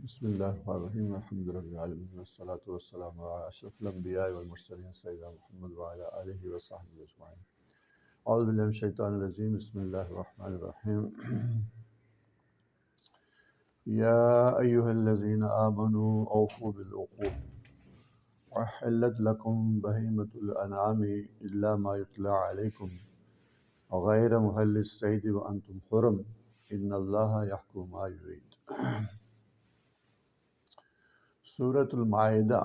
بسم اللہ الرحمن الرحیم الحمد للہ العالمین والصلاة والسلام علی اشرف الانبیاء والمرسلین سیدنا محمد وعلی آلہ وصحبہ اجمعین۔ اعوذ باللہ من الشیطان الرجیم بسم اللہ الرحمن الرحیم۔ یا ایہا الذین آمنوا اوفوا بالعقود وحلت لکم بہیمۃ الانعام الا ما یتلی علیکم غیر محل الصید وانتم حرم ان اللہ یحکم ما یرید۔ سورۃ المائدہ،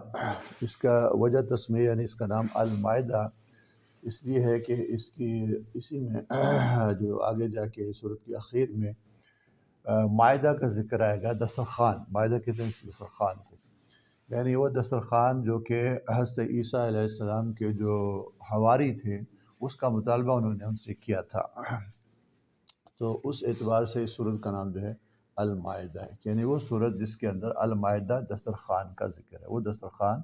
اس کا وجہ تسمیہ یعنی اس کا نام المائدہ اس لیے ہے کہ اسی میں جو آگے جا کے سورۃ کے اخیر میں مائدہ کا ذکر آئے گا۔ دسترخوان، مائدہ کہتے ہیں اس دسترخوان کو، یعنی وہ دسترخوان جو کہ حضرت عیسیٰ علیہ السلام کے جو حواری تھے اس کا مطالبہ انہوں نے ان سے کیا تھا، تو اس اعتبار سے اس سورۃ کا نام جو ہے المائدہ ہے، یعنی وہ سورت جس کے اندر المائدہ دسترخوان کا ذکر ہے، وہ دسترخوان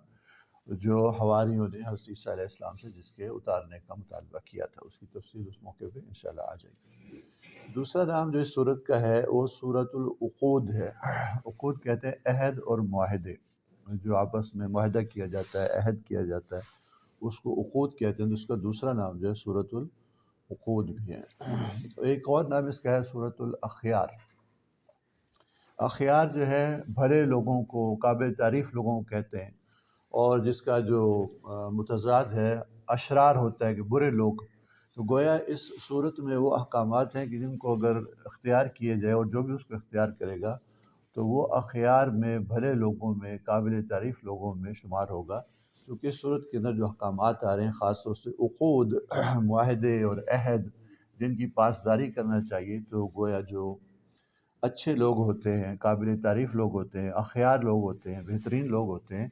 جو حواریوں نے حضرت عیسیٰ علیہ السلام سے جس کے اتارنے کا مطالبہ کیا تھا، اس کی تفصیل اس موقع پہ انشاءاللہ آ جائے گی۔ دوسرا نام جو اس سورت کا ہے وہ سورۃ العقود ہے۔ عقود کہتے ہیں عہد اور معاہدے، جو آپس میں معاہدہ کیا جاتا ہے، عہد کیا جاتا ہے، اس کو عقود کہتے ہیں۔ تو اس کا دوسرا نام جو ہے سورۃ العقود بھی ہے۔ ایک اور نام اس کا ہے سورۃ الاخیار۔ اخیار جو ہے بھلے لوگوں کو، قابل تعریف لوگوں کو کہتے ہیں، اور جس کا جو متضاد ہے اشرار ہوتا ہے کہ برے لوگ۔ تو گویا اس صورت میں وہ احکامات ہیں کہ جن کو اگر اختیار کیے جائے اور جو بھی اس کو اختیار کرے گا تو وہ اخیار میں، بھلے لوگوں میں، قابل تعریف لوگوں میں شمار ہوگا، کیونکہ اس صورت کے اندر جو احکامات آ رہے ہیں خاص طور سے عقود، معاہدے اور عہد جن کی پاسداری کرنا چاہیے، تو گویا جو اچھے لوگ ہوتے ہیں، قابل تعریف لوگ ہوتے ہیں، اخیار لوگ ہوتے ہیں، بہترین لوگ ہوتے ہیں،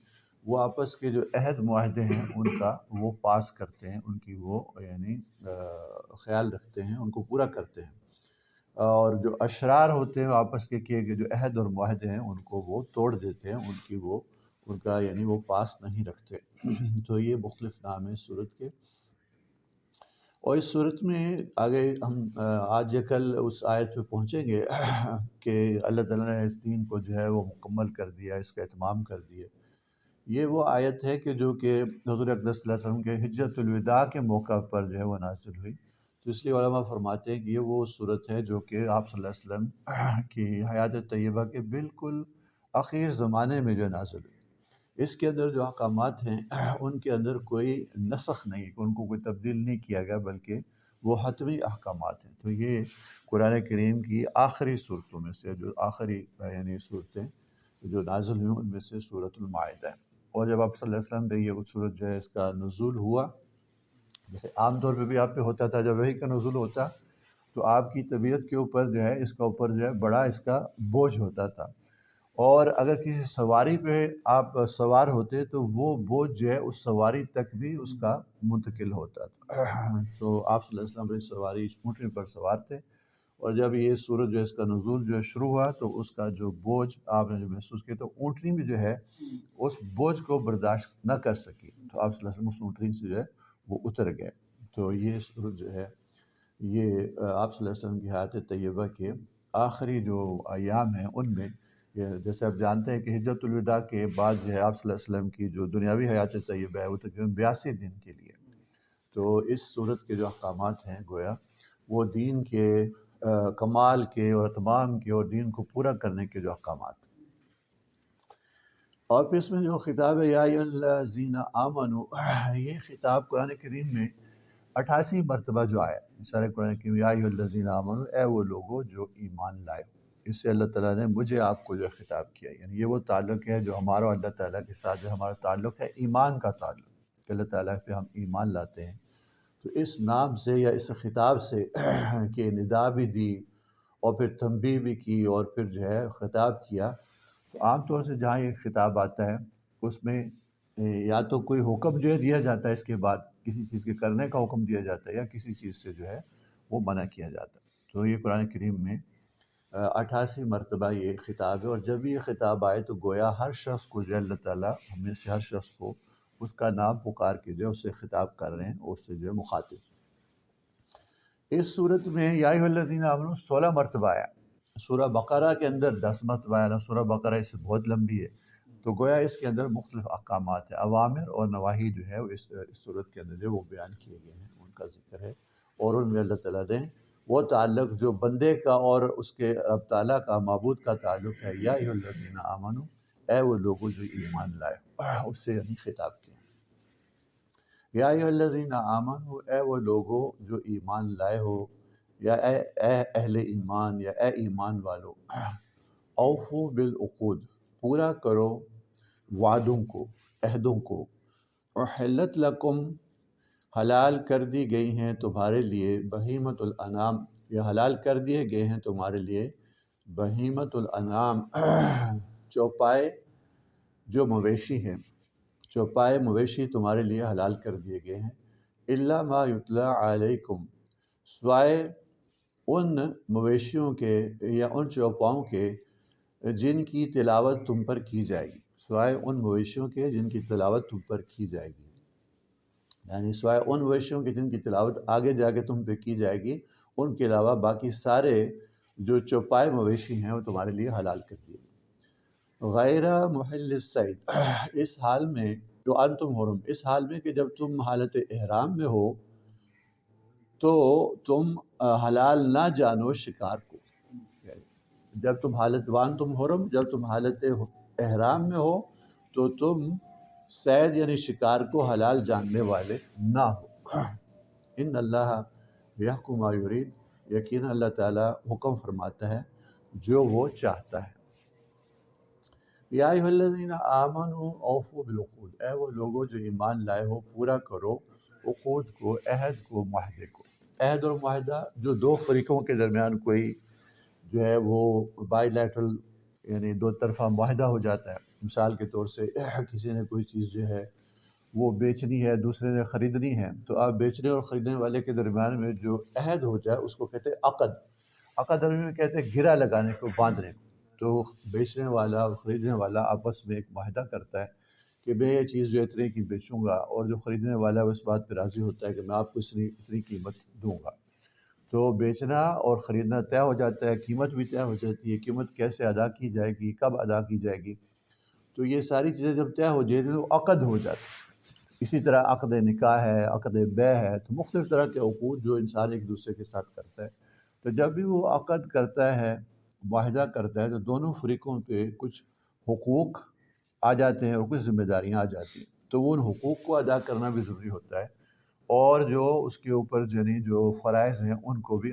وہ آپس کے جو عہد معاہدے ہیں ان کا وہ پاس کرتے ہیں، ان کی وہ یعنی خیال رکھتے ہیں، ان کو پورا کرتے ہیں، اور جو اشرار ہوتے ہیں آپس کے کیے گئے جو عہد اور معاہدے ہیں ان کو وہ توڑ دیتے ہیں، ان کا یعنی وہ پاس نہیں رکھتے۔ تو یہ مختلف نام ہیں سورت کے۔ اور اس صورت میں آگے ہم آج یا کل اس آیت پہ پہنچیں گے کہ اللہ تعالیٰ نے اس دین کو جو ہے وہ مکمل کر دیا، اس کا اتمام کر دیا۔ یہ وہ آیت ہے کہ جو کہ حضور اقدس صلی اللہ علیہ وسلم کے حجۃ الوداع کے موقع پر جو ہے وہ نازل ہوئی۔ تو اس لیے علماء فرماتے ہیں کہ یہ وہ صورت ہے جو کہ آپ صلی اللہ علیہ وسلم کی حیات طیبہ کے بالکل اخیر زمانے میں جو نازل ہوئی۔ اس کے اندر جو احکامات ہیں ان کے اندر کوئی نسخ نہیں، ان کو کوئی تبدیل نہیں کیا گیا، بلکہ وہ حتمی احکامات ہیں۔ تو یہ قرآن کریم کی آخری صورتوں میں سے، جو آخری یعنی صورتیں جو نازل ہوئیں ان میں سے سورۃ المائدہ ہے۔ اور جب آپ صلی اللہ علیہ وسلم پہ یہ صورت جو ہے اس کا نزول ہوا، جیسے عام طور پہ بھی آپ پہ ہوتا تھا، جب وحی کا نزول ہوتا تو آپ کی طبیعت کے اوپر جو ہے اس کا اوپر جو ہے بڑا اس کا بوجھ ہوتا تھا، اور اگر کسی سواری پہ آپ سوار ہوتے تو وہ بوجھ جو ہے اس سواری تک بھی اس کا منتقل ہوتا تھا۔ تو آپ صلی اللہ علیہ وسلم سواری اونٹنی پر سوار تھے، اور جب یہ سورج جو ہے اس کا نزول جو ہے شروع ہوا تو اس کا جو بوجھ آپ نے جو محسوس کیا، تو اونٹنی بھی جو ہے اس بوجھ کو برداشت نہ کر سکی، تو آپ صلی اللہ علیہ وسلم اس اونٹنی سے جو ہے وہ اتر گئے۔ تو یہ سورج جو ہے یہ آپ صلی اللہ علیہ وسلم کی حیات طیبہ کے آخری جو ایام ہیں ان میں، جیسے آپ جانتے ہیں کہ حجۃ الوداع کے بعد جو ہے آپ صلی اللہ علیہ وسلم کی جو دنیاوی حیات طیبہ ہے وہ تقریباً 82 دن کے لیے۔ تو اس صورت کے جو احکامات ہیں گویا وہ دین کے کمال کے اور اتمام کے اور دین کو پورا کرنے کے جو احکامات ہیں۔ اور پھر اس میں جو خطاب ہے یا ایھا الذین آمنوا، یہ خطاب قرآن کریم میں 88 مرتبہ جو آیا ہے سارے قرآن کریم، یا ایھا الذین آمنوا، اے وہ لوگوں جو ایمان لائے۔ اس سے اللہ تعالیٰ نے مجھے آپ کو جو خطاب کیا، یعنی یہ وہ تعلق ہے جو ہمارا اللہ تعالیٰ کے ساتھ جو ہمارا تعلق ہے ایمان کا تعلق، کہ اللہ تعالیٰ پہ ہم ایمان لاتے ہیں۔ تو اس نام سے یا اس خطاب سے کہ ندا بھی دی اور پھر تنبیہ بھی کی اور پھر جو ہے خطاب کیا، تو عام طور سے جہاں یہ خطاب آتا ہے اس میں یا تو کوئی حکم جو ہے دیا جاتا ہے، اس کے بعد کسی چیز کے کرنے کا حکم دیا جاتا ہے، یا کسی چیز سے جو ہے وہ منع کیا جاتا ہے۔ تو یہ قرآن کریم میں 88 مرتبہ یہ خطاب ہے، اور جب یہ خطاب آئے تو گویا ہر شخص کو جو ہے اللہ تعالیٰ ہمیں سے ہر شخص کو اس کا نام پکار کے جو ہے اس سے خطاب کر رہے ہیں، اور اس سے جو ہے مخاطب۔ اس صورت میں یا ایھا الذین آمنوا 16 مرتبہ آیا، سورہ بقرہ کے اندر 10 مرتبہ ہے، سورہ بقرہ اس سے بہت لمبی ہے، تو گویا اس کے اندر مختلف احکامات ہیں، اوامر اور نواہی جو ہے وہ اس صورت کے اندر جو وہ بیان کیے گئے ہیں، ان کا ذکر ہے، اور ان میں اللہ تعالیٰ نے وہ تعلق جو بندے کا اور اس کے رب تعالیٰ کا معبود کا تعلق ہے، یا ایھا الذین آمنو، اے وہ لوگوں جو ایمان لائے، اس سے یعنی خطاب کیا، یا ایھا الذین آمنو، اے وہ لوگوں جو ایمان لائے ہو، یا اے اہل ایمان، یا اے ایمان والو، اوفو بالعقود، پورا کرو وعدوں کو، عہدوں کو، احلت لکم، حلال کر دی گئی ہیں تمہارے لیے، بہیمۃ الانعام، یہ حلال کر دیے گئے ہیں تمہارے لیے بہیمۃ الانعام، چوپائے جو مویشی ہیں، چوپائے مویشی تمہارے لیے حلال کر دیے گئے ہیں، الا ما یتلی علیکم، سوائے ان مویشیوں کے یا ان چوپاؤں کے جن کی تلاوت تم پر کی جائے گی، سوائے ان مویشیوں کے جن کی تلاوت تم پر کی جائے گی، یعنی سوائے ان مویشیوں کے جن کی تلاوت آگے جا کے تم پہ کی جائے گی، ان کے علاوہ باقی سارے جو چوپائے مویشی ہیں وہ تمہارے لیے حلال کر دیے گئے، غیر محل الصید، اس حال میں جو انتم حرم، اس حال میں کہ جب تم حالت احرام میں ہو تو تم حلال نہ جانو شکار کو، جب تم حالت وان تم حرم، جب تم حالت احرام میں ہو تو تم صید یعنی شکار کو حلال جاننے والے نہ ہو، ان اللہ یحکم ما یرید، یقینا اللہ تعالیٰ حکم فرماتا ہے جو وہ چاہتا ہے، یا ایھا الذین آمنوا اوفوا بالعقود، اے وہ لوگوں جو ایمان لائے ہو پورا کرو عقود کو، عہد کو، معاہدے کو، عہد اور معاہدہ جو دو فریقوں کے درمیان کوئی جو ہے وہ بائی لیٹرل یعنی دو طرفہ معاہدہ ہو جاتا ہے، مثال کے طور سے کسی نے کوئی چیز جو ہے وہ بیچنی ہے، دوسرے نے خریدنی ہے، تو آپ بیچنے اور خریدنے والے کے درمیان میں جو عہد ہو جائے اس کو کہتے ہیں عقد، عقد عربی میں کہتے ہیں گرہ لگانے کو، باندھنے کو، تو بیچنے والا اور خریدنے والا آپس میں ایک معاہدہ کرتا ہے کہ میں یہ چیز جو اتنے کی بیچوں گا، اور جو خریدنے والا ہے اس بات پہ راضی ہوتا ہے کہ میں آپ کو اتنی قیمت دوں گا، تو بیچنا اور خریدنا طے ہو جاتا ہے، قیمت بھی طے ہو جاتی ہے، قیمت کیسے ادا کی جائے گی، کب ادا کی جائے گی، تو یہ ساری چیزیں جب طے ہو جاتی تو عقد ہو جاتی ہے، اسی طرح عقد نکاح ہے، عقد بیع ہے، تو مختلف طرح کے عقود جو انسان ایک دوسرے کے ساتھ کرتا ہے، تو جب بھی وہ عقد کرتا ہے، معاہدہ کرتا ہے، تو دونوں فریقوں پہ کچھ حقوق آ جاتے ہیں اور کچھ ذمہ داریاں آ جاتی ہیں، تو وہ ان حقوق کو ادا کرنا بھی ضروری ہوتا ہے، اور جو اس کے اوپر جو فرائض ہیں ان کو بھی